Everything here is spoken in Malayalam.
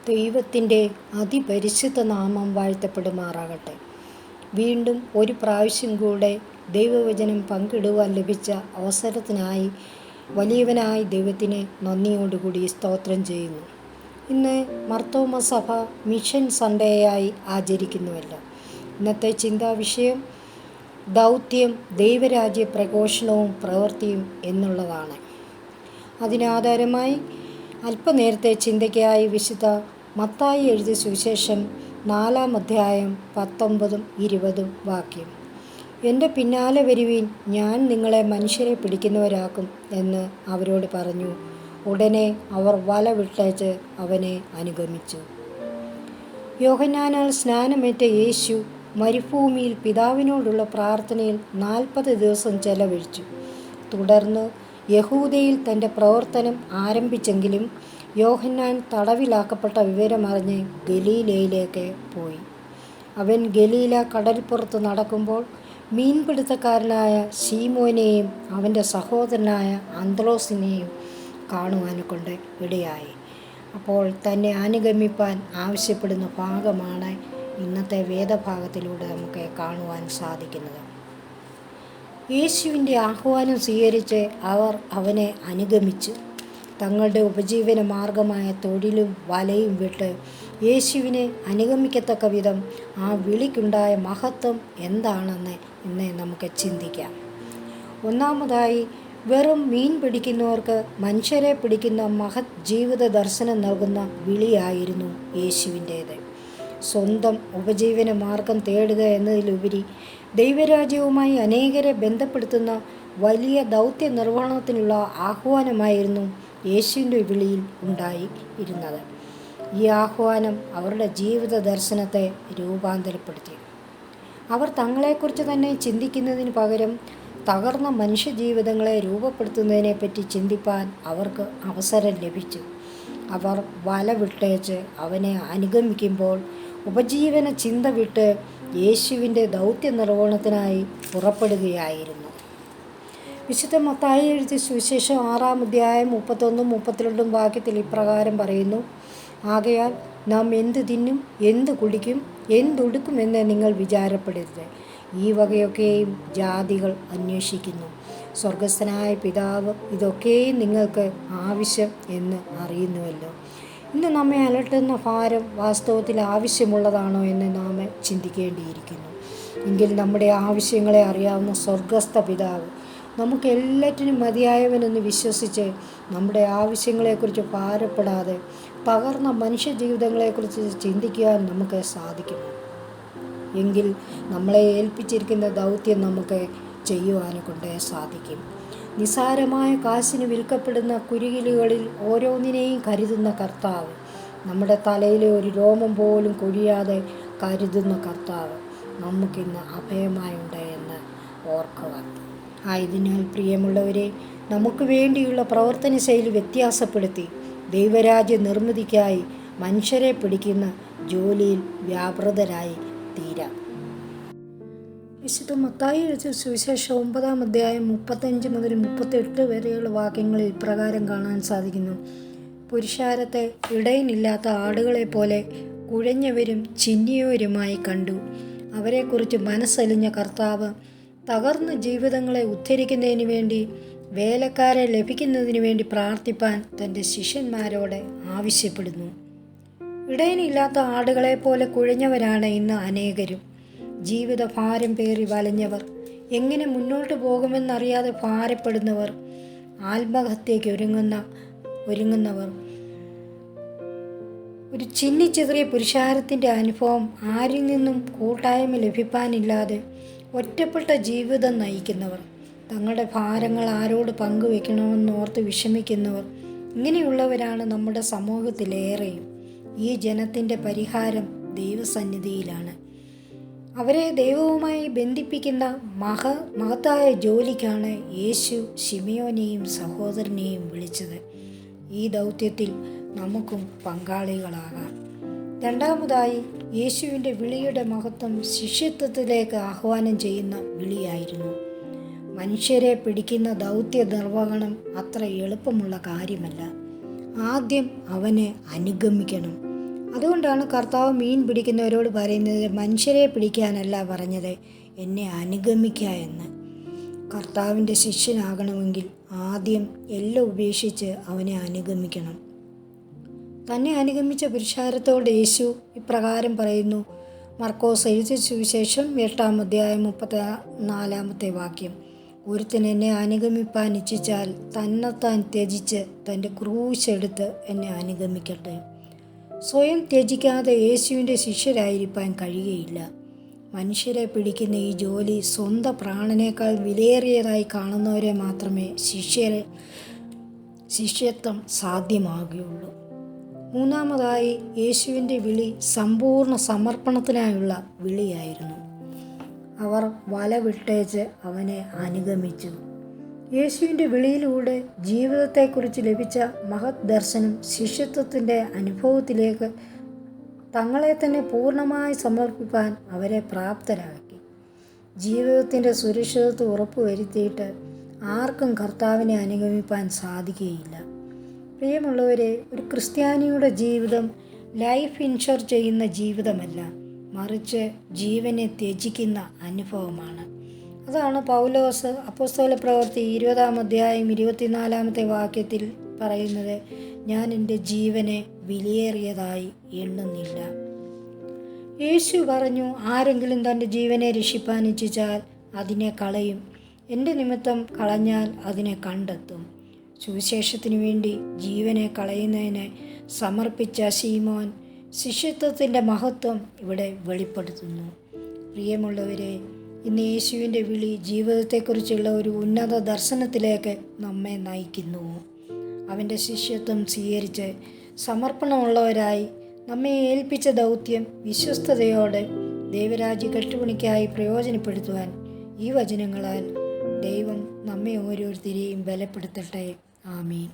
ദൈവത്തിൻ്റെ അതിപരിശുദ്ധ നാമം വാഴ്ത്തപ്പെടുമാറാകട്ടെ. വീണ്ടും ഒരു പ്രാവശ്യം കൂടെ ദൈവവചനം പങ്കിടുവാൻ ലഭിച്ച അവസരത്തിനായി വലിയവനായ ദൈവത്തിന് നന്ദിയോടുകൂടി സ്തോത്രം ചെയ്യുന്നു. ഇന്ന് മർത്തോമ സഭ മിഷൻ സൺഡേയായി ആചരിക്കുന്നുവല്ലോ. ഇന്നത്തെ ചിന്താവിഷയം ദൗത്യം, ദൈവരാജ്യ പ്രഘോഷണവും പ്രവൃത്തിയും എന്നുള്ളതാണ്. അതിനാധാരമായി അല്പനേരത്തെ ചിന്തയ്ക്കായി വിശുദ്ധ മത്തായി എഴുതിയ സുവിശേഷം 4-ാം അധ്യായം 19-20 വാക്യം. എൻ്റെ പിന്നാലെ വരുവീൻ, ഞാൻ നിങ്ങളെ മനുഷ്യരെ പിടിക്കുന്നവരാക്കും എന്ന് അവരോട് പറഞ്ഞു. ഉടനെ അവർ വല വിട്ടേച്ച് അവനെ അനുഗമിച്ചു. യോഹന്നാനാൽ സ്നാനമേറ്റ യേശു മരുഭൂമിയിൽ പിതാവിനോടുള്ള പ്രാർത്ഥനയിൽ 40 ദിവസം ചെലവഴിച്ചു. തുടർന്ന് യഹൂദയിൽ തൻ്റെ പ്രവർത്തനം ആരംഭിച്ചെങ്കിലും യോഹന്നാൻ തടവിലാക്കപ്പെട്ട വിവരമറിഞ്ഞ് ഗലീലയിലേക്ക് പോയി. അവൻ ഗലീല കടൽപ്പുറത്ത് നടക്കുമ്പോൾ മീൻപിടുത്തക്കാരനായ ശീമോനെയും അവൻ്റെ സഹോദരനായ അന്ത്രോസിനെയും കാണുവാനെക്കൊണ്ട് ഇടയായി. അപ്പോൾ തന്നെ അനുഗമിപ്പാൻ ആവശ്യപ്പെടുന്ന ഭാഗമാണ് ഇന്നത്തെ വേദഭാഗത്തിലൂടെ നമുക്ക് കാണുവാൻ സാധിക്കുന്നത്. യേശുവിൻ്റെ ആഹ്വാനം സ്വീകരിച്ച് അവർ അവനെ അനുഗമിച്ചു. തങ്ങളുടെ ഉപജീവന മാർഗമായ തൊഴിലും വലയും വിട്ട് യേശുവിനെ അനുഗമിക്കത്തക്ക വിധം ആ വിളിക്കുണ്ടായ മഹത്വം എന്താണെന്ന് ഇന്ന് നമുക്ക് ചിന്തിക്കാം. ഒന്നാമതായി, വെറും മീൻ പിടിക്കുന്നവർക്ക് മനുഷ്യരെ പിടിക്കുന്ന മഹത് ജീവിത ദർശനം നൽകുന്ന വിളിയായിരുന്നു യേശുവിൻ്റേത്. സ്വന്തം ഉപജീവന മാർഗം തേടുക എന്നതിലുപരി ദൈവരാജ്യവുമായി അനേകരെ ബന്ധപ്പെടുത്തുന്ന വലിയ ദൗത്യ നിർവഹണത്തിനുള്ള ആഹ്വാനമായിരുന്നു യേശുവിൻ്റെ വിളിയിൽ ഉണ്ടായിരുന്നത്. ഈ ആഹ്വാനം അവരുടെ ജീവിത ദർശനത്തെ രൂപാന്തരപ്പെടുത്തി. അവർ തങ്ങളെക്കുറിച്ച് തന്നെ ചിന്തിക്കുന്നതിന് പകരം തകർന്ന മനുഷ്യജീവിതങ്ങളെ രൂപപ്പെടുത്തുന്നതിനെപ്പറ്റി ചിന്തിപ്പാൻ അവർക്ക് അവസരം ലഭിച്ചു. അവർ വല വിട്ടേച്ച് അവനെ അനുഗമിക്കുമ്പോൾ ഉപജീവന ചിന്ത വിട്ട് യേശുവിൻ്റെ ദൗത്യ നിർവഹണത്തിനായി പുറപ്പെടുകയായിരുന്നു. വിശുദ്ധ മത്തായി എഴുതിയ സുവിശേഷം 6-ാം അധ്യായം 31-32 വാക്യത്തിൽ ഇപ്രകാരം പറയുന്നു: ആകയാൽ നാം എന്ത് തിന്നും, എന്ത് കുടിക്കും, എന്തുടുക്കുമെന്ന് നിങ്ങൾ വിചാരപ്പെടരുത്. ഈ വകയൊക്കെയും ജാതികൾ അന്വേഷിക്കുന്നു. സ്വർഗസ്ഥനായ പിതാവ് ഇതൊക്കെയും നിങ്ങൾക്ക് ആവശ്യം എന്ന് അറിയുന്നുവല്ലോ. ഇന്ന് നമ്മെ അലട്ടുന്ന ഭാരം വാസ്തവത്തിൽ ആവശ്യമുള്ളതാണോ എന്ന് നാം ചിന്തിക്കേണ്ടിയിരിക്കുന്നു. എങ്കിൽ നമ്മുടെ ആവശ്യങ്ങളെ അറിയാവുന്ന സ്വർഗസ്ഥ പിതാവ് നമുക്ക് എല്ലാറ്റിനും മതിയായവനെന്ന് വിശ്വസിച്ച് നമ്മുടെ ആവശ്യങ്ങളെക്കുറിച്ച് ഭാരപ്പെടാതെ തകർന്ന മനുഷ്യ ജീവിതങ്ങളെക്കുറിച്ച് ചിന്തിക്കുവാൻ നമുക്ക് സാധിക്കുമോ? എങ്കിൽ നമ്മളെ ഏൽപ്പിച്ചിരിക്കുന്ന ദൗത്യം നമുക്ക് ചെയ്യുവാനെ കൊണ്ട് സാധിക്കും. നിസാരമായ കാശിന് വിൽക്കപ്പെടുന്ന കുരുകിലുകളിൽ ഓരോന്നിനെയും കരുതുന്ന കർത്താവ്, നമ്മുടെ തലയിലെ ഒരു രോമം പോലും കൊഴിയാതെ കരുതുന്ന കർത്താവ് നമുക്കിന്ന് അഭയമായുണ്ട് എന്ന് ഓർക്കുക. ആയതിനാൽ പ്രിയമുള്ളവരെ, നമുക്ക് വേണ്ടിയുള്ള പ്രവർത്തന ശൈലി വ്യത്യാസപ്പെടുത്തി ദൈവരാജ്യ നിർമ്മിതിക്കായി മനുഷ്യരെ പിടിക്കുന്ന ജോലിയിൽ വ്യാപൃതരായി തീരാം. വിശുദ്ധ മത്തായി എഴുതിയ സുവിശേഷം 9-ാം അധ്യായം 35-38 വരെയുള്ള വാക്യങ്ങളിൽ ഇപ്രകാരം കാണാൻ സാധിക്കുന്നു: പുരുഷാരത്തെ ഇടയനില്ലാത്ത ആടുകളെ പോലെ കുഴഞ്ഞവരും ചിന്നിയവരുമായി കണ്ടു. അവരെക്കുറിച്ച് മനസ്സലിഞ്ഞ കർത്താവ് തകർന്ന ജീവിതങ്ങളെ ഉദ്ധരിക്കുന്നതിന് വേണ്ടി വേലക്കാരെ ലഭിക്കുന്നതിന് വേണ്ടി പ്രാർത്ഥിപ്പാൻ തൻ്റെ ശിഷ്യന്മാരോട് ആവശ്യപ്പെടുന്നു. ഇടയനില്ലാത്ത ആടുകളെ പോലെ കുഴഞ്ഞവരാണ് ഇന്ന് അനേകരും. ജീവിതഭാരം പേറി വലഞ്ഞവർ, എങ്ങനെ മുന്നോട്ട് പോകുമെന്നറിയാതെ ഭാരപ്പെടുന്നവർ, ആത്മഹത്യയ്ക്ക് ഒരുങ്ങുന്നവർ. ഒരു ചിന്നിച്ചിതറിയ പുരുഷാരത്തിൻ്റെ അനുഭവം, ആരിൽ നിന്നും കൂട്ടായ്മ ലഭിക്കാനില്ലാതെ ഒറ്റപ്പെട്ട ജീവിതം നയിക്കുന്നവർ, തങ്ങളുടെ ഭാരങ്ങൾ ആരോട് പങ്കുവെക്കണമെന്നോർത്ത് വിഷമിക്കുന്നവർ, ഇങ്ങനെയുള്ളവരാണ് നമ്മുടെ സമൂഹത്തിലേറെയും. ഈ ജനത്തിൻ്റെ പരിഹാരം ദൈവസന്നിധിയിലാണ്. അവരെ ദൈവവുമായി ബന്ധിപ്പിക്കുന്ന മഹത്തായ ജോലിക്കാണ് യേശു ശിമയോനെയും സഹോദരനെയും വിളിച്ചത്. ഈ ദൗത്യത്തിൽ നമുക്കും പങ്കാളികളാകാം. രണ്ടാമതായി, യേശുവിൻ്റെ വിളിയുടെ മഹത്വം ശിഷ്യത്വത്തിലേക്ക് ആഹ്വാനം ചെയ്യുന്ന വിളിയായിരുന്നു. മനുഷ്യരെ പിടിക്കുന്ന ദൗത്യ നിർവഹണം അത്ര എളുപ്പമുള്ള കാര്യമല്ല. ആദ്യം അവനെ അനുഗമിക്കണം. അതുകൊണ്ടാണ് കർത്താവ് മീൻ പിടിക്കുന്നവരോട് പറയുന്നത്, മനുഷ്യരെ പിടിക്കാനല്ല പറഞ്ഞത്, എന്നെ അനുഗമിക്കുക എന്ന്. കർത്താവിൻ്റെ ശിഷ്യനാകണമെങ്കിൽ ആദ്യം എല്ലാം ഉപേക്ഷിച്ച് അവനെ അനുഗമിക്കണം. തന്നെ അനുഗമിച്ച പുരുഷാരത്തോട് യേശു ഇപ്രകാരം പറയുന്നു. മർക്കോസ് എഴുതിയ സുവിശേഷം 8-ാം അധ്യായം 34-ാമത്തെ വാക്യം. ഒരുത്തൻ എന്നെ അനുഗമിപ്പാൻ ഇച്ഛിച്ചാൽ തന്നെത്താൻ ത്യജിച്ച് തൻ്റെ ക്രൂശെടുത്ത് എന്നെ അനുഗമിക്കട്ടെ. സ്വയം ത്യജിക്കാതെ യേശുവിൻ്റെ ശിഷ്യരായിരിക്കാൻ കഴിയുകയില്ല. മനുഷ്യരെ പിടിക്കുന്ന ഈ ജോലി സ്വന്തം പ്രാണനേക്കാൾ വിലയേറിയതായി കാണുന്നവരെ മാത്രമേ ശിഷ്യത്വം സാധ്യമാകുകയുള്ളൂ. മൂന്നാമതായി, യേശുവിൻ്റെ വിളി സമ്പൂർണ്ണ സമർപ്പണത്തിനായുള്ള വിളിയായിരുന്നു. അവർ വല വിട്ടേച്ച് അവനെ അനുഗമിച്ചു. യേശുവിൻ്റെ വിളിയിലൂടെ ജീവിതത്തെക്കുറിച്ച് ലഭിച്ച മഹത് ദർശനം ശിഷ്യത്വത്തിൻ്റെ അനുഭവത്തിലേക്ക് തങ്ങളെ തന്നെ പൂർണ്ണമായി സമർപ്പിക്കാൻ അവരെ പ്രാപ്തരാക്കി. ജീവിതത്തിൻ്റെ സുരക്ഷിതത്വം ഉറപ്പുവരുത്തിയിട്ട് ആർക്കും കർത്താവിനെ അനുഗമിപ്പാൻ സാധിക്കുകയില്ല. പ്രിയമുള്ളവരെ, ഒരു ക്രിസ്ത്യാനിയുടെ ജീവിതം ലൈഫ് ഇൻഷുർ ചെയ്യുന്ന ജീവിതമല്ല, മറിച്ച് ജീവനെ ത്യജിക്കുന്ന അനുഭവമാണ്. അതാണ് പൗലോസ് അപ്പോസ്തല പ്രവൃത്തി 20-ാം അധ്യായം 24-ാമത്തെ വാക്യത്തിൽ പറയുന്നത്, ഞാൻ എൻ്റെ ജീവനെ വിലയേറിയതായി എണ്ണുന്നില്ല. യേശു പറഞ്ഞു, ആരെങ്കിലും തൻ്റെ ജീവനെ രക്ഷിപ്പാൻ ഇച്ഛിച്ചാൽ അതിനെ കളയും, എൻ്റെ നിമിത്തം കളഞ്ഞാൽ അതിനെ കണ്ടെത്തും. സുവിശേഷത്തിനു വേണ്ടി ജീവനെ കളയുന്നതിന് സമർപ്പിച്ച ശീമോൻ ശിഷ്യത്വത്തിൻ്റെ മഹത്വം ഇവിടെ വെളിപ്പെടുത്തുന്നു. പ്രിയമുള്ളവരെ, ഇന്ന് യേശുവിൻ്റെ വിളി ജീവിതത്തെക്കുറിച്ചുള്ള ഒരു ഉന്നത ദർശനത്തിലേക്ക് നമ്മെ നയിക്കുന്നു. അവൻ്റെ ശിഷ്യത്വം സ്വീകരിച്ച് സമർപ്പണമുള്ളവരായി നമ്മെ ഏൽപ്പിച്ച ദൗത്യം വിശ്വസ്തയോടെ ദൈവരാജ്യ കെട്ടുപണിക്കായി പ്രയോജനപ്പെടുത്തുവാൻ ഈ വചനങ്ങളാൽ ദൈവം നമ്മെ ഓരോരുത്തരെയും ബലപ്പെടുത്തട്ടെ. ആമീൻ.